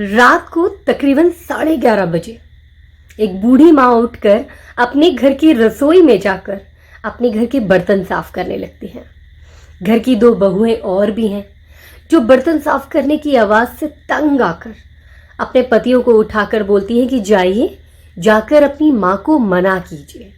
रात को तकरीबन 11:30 बजे एक बूढ़ी माँ उठकर अपने घर की रसोई में जाकर अपने घर के बर्तन साफ करने लगती हैं। घर की 2 बहुएं और भी हैं जो बर्तन साफ करने की आवाज़ से तंग आकर अपने पतियों को उठाकर बोलती हैं कि जाइए जाकर अपनी माँ को मना कीजिए,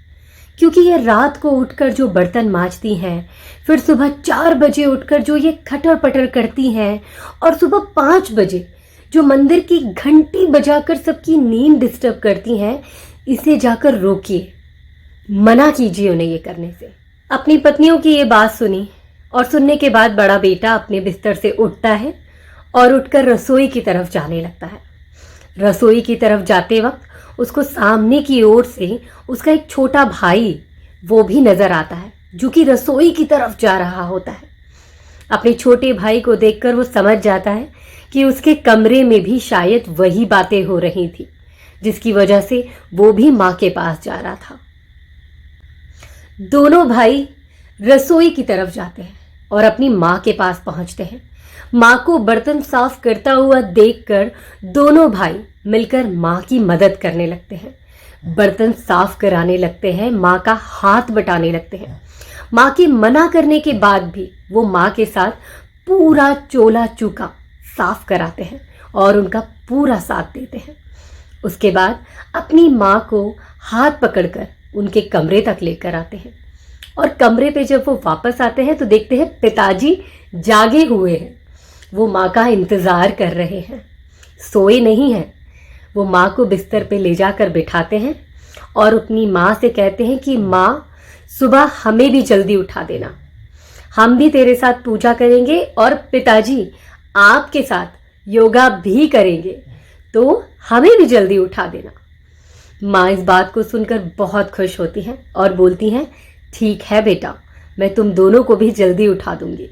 क्योंकि ये रात को उठकर जो बर्तन मांजती हैं, फिर सुबह 4 बजे उठकर जो ये खटर पटर करती हैं और सुबह 5 बजे जो मंदिर की घंटी बजाकर सबकी नींद डिस्टर्ब करती हैं, इसे जाकर रोकिए, मना कीजिए उन्हें ये करने से। अपनी पत्नियों की ये बात सुनी और सुनने के बाद बड़ा बेटा अपने बिस्तर से उठता है और उठकर रसोई की तरफ जाने लगता है। रसोई की तरफ जाते वक्त उसको सामने की ओर से उसका एक छोटा भाई वो भी नजर आता है जो कि रसोई की तरफ जा रहा होता है। अपने छोटे भाई को देखकर वो समझ जाता है कि उसके कमरे में भी शायद वही बातें हो रही थी जिसकी वजह से वो भी माँ के पास जा रहा था। दोनों भाई रसोई की तरफ जाते हैं और अपनी माँ के पास पहुंचते हैं। माँ को बर्तन साफ करता हुआ देखकर दोनों भाई मिलकर माँ की मदद करने लगते हैं, बर्तन साफ कराने लगते हैं, माँ का हाथ बटाने लगते हैं। माँ के मना करने के बाद भी वो माँ के साथ पूरा चोला चूका साफ कराते हैं और उनका पूरा साथ देते हैं। उसके बाद अपनी माँ को हाथ पकड़कर उनके कमरे तक लेकर आते हैं और कमरे पे जब वो वापस आते हैं तो देखते हैं पिताजी जागे हुए हैं। वो माँ का इंतज़ार कर रहे हैं, सोए नहीं हैं। वो माँ को बिस्तर पे ले जाकर बिठाते हैं और अपनी माँ से कहते हैं कि माँ, सुबह हमें भी जल्दी उठा देना, हम भी तेरे साथ पूजा करेंगे और पिताजी आपके साथ योगा भी करेंगे, तो हमें भी जल्दी उठा देना। माँ इस बात को सुनकर बहुत खुश होती हैं और बोलती हैं, ठीक है बेटा, मैं तुम दोनों को भी जल्दी उठा दूंगी।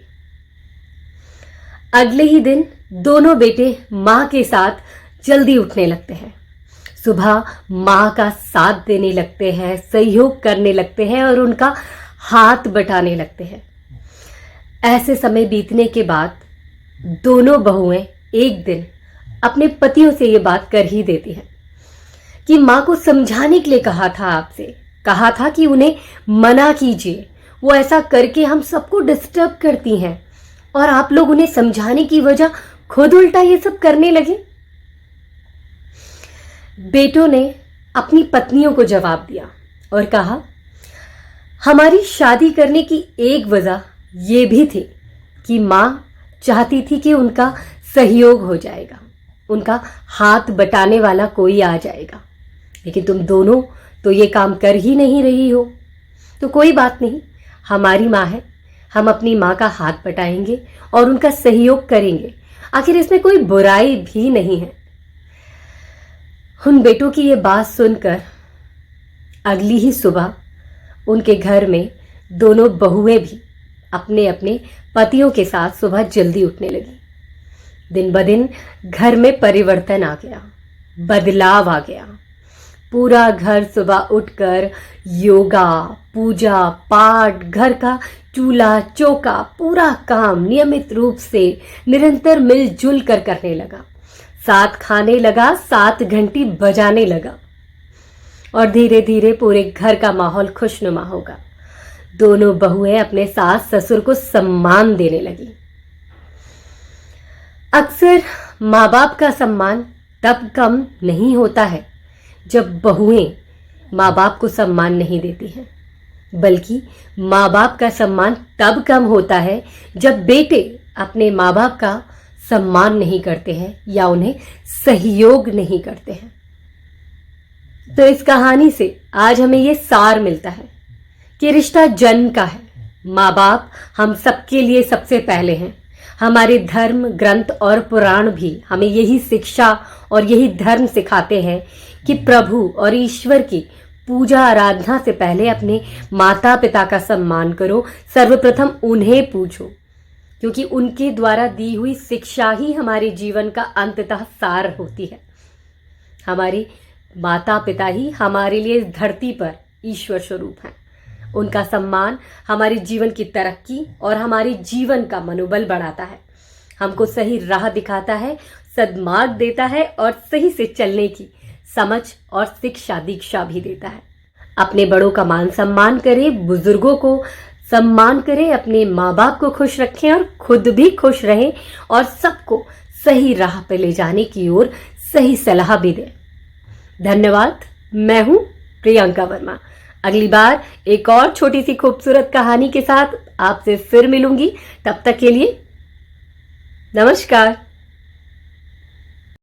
अगले ही दिन दोनों बेटे माँ के साथ जल्दी उठने लगते हैं, सुबह माँ का साथ देने लगते हैं, सहयोग करने लगते हैं और उनका हाथ बटाने लगते हैं। ऐसे समय बीतने के बाद दोनों बहुएं एक दिन अपने पतियों से ये बात कर ही देती हैं कि माँ को समझाने के लिए कहा था, आपसे कहा था कि उन्हें मना कीजिए, वो ऐसा करके हम सबको डिस्टर्ब करती हैं और आप लोग उन्हें समझाने की वजह खुद उल्टा ये सब करने लगे। बेटों ने अपनी पत्नियों को जवाब दिया और कहा, हमारी शादी करने की एक वजह ये भी थी कि माँ चाहती थी कि उनका सहयोग हो जाएगा, उनका हाथ बटाने वाला कोई आ जाएगा, लेकिन तुम दोनों तो ये काम कर ही नहीं रही हो, तो कोई बात नहीं, हमारी माँ है, हम अपनी माँ का हाथ बटाएंगे और उनका सहयोग करेंगे, आखिर इसमें कोई बुराई भी नहीं है। उन बेटों की ये बात सुनकर अगली ही सुबह उनके घर में दोनों बहुएं भी अपने अपने पतियों के साथ सुबह जल्दी उठने लगी। दिन ब दिन घर में परिवर्तन आ गया, बदलाव आ गया। पूरा घर सुबह उठकर योगा, पूजा पाठ, घर का चूल्हा चौका, पूरा काम नियमित रूप से निरंतर मिलजुल कर करने लगा, साथ खाने लगा, 7 घंटी बजाने लगा और धीरे धीरे पूरे घर का माहौल खुशनुमा होगा। दोनों बहुएं अपने सास ससुर को सम्मान देने लगी। अक्सर माँ बाप का सम्मान तब कम नहीं होता है जब बहुएं माँ बाप को सम्मान नहीं देती हैं, बल्कि माँ बाप का सम्मान तब कम होता है जब बेटे अपने माँ बाप का सम्मान नहीं करते हैं या उन्हें सहयोग नहीं करते हैं। तो इस कहानी से आज हमें ये सार मिलता है कि रिश्ता जन्म का है। माँ बाप हम सबके लिए सबसे पहले हैं। हमारे धर्म ग्रंथ और पुराण भी हमें यही शिक्षा और यही धर्म सिखाते हैं कि प्रभु और ईश्वर की पूजा आराधना से पहले अपने माता पिता का सम्मान करो, सर्वप्रथम उन्हें पूछो, क्योंकि उनके द्वारा दी हुई शिक्षा ही हमारे जीवन का अंततः सार होती है। हमारे माता पिता ही हमारे लिए इस धरती पर ईश्वर स्वरूप हैं। उनका सम्मान हमारे जीवन की तरक्की और हमारे जीवन का मनोबल बढ़ाता है, हमको सही राह दिखाता है, सद्मार्ग देता है और सही से चलने की समझ और शिक्षा दीक्षा भी देता है। अपने बड़ों का मान सम्मान करें, बुजुर्गों को सम्मान करें, अपने माँ बाप को खुश रखें और खुद भी खुश रहें और सबको सही राह पे ले जाने की ओर सही सलाह भी दें। धन्यवाद। मैं हूं प्रियंका वर्मा। अगली बार एक और छोटी सी खूबसूरत कहानी के साथ आपसे फिर मिलूंगी। तब तक के लिए नमस्कार।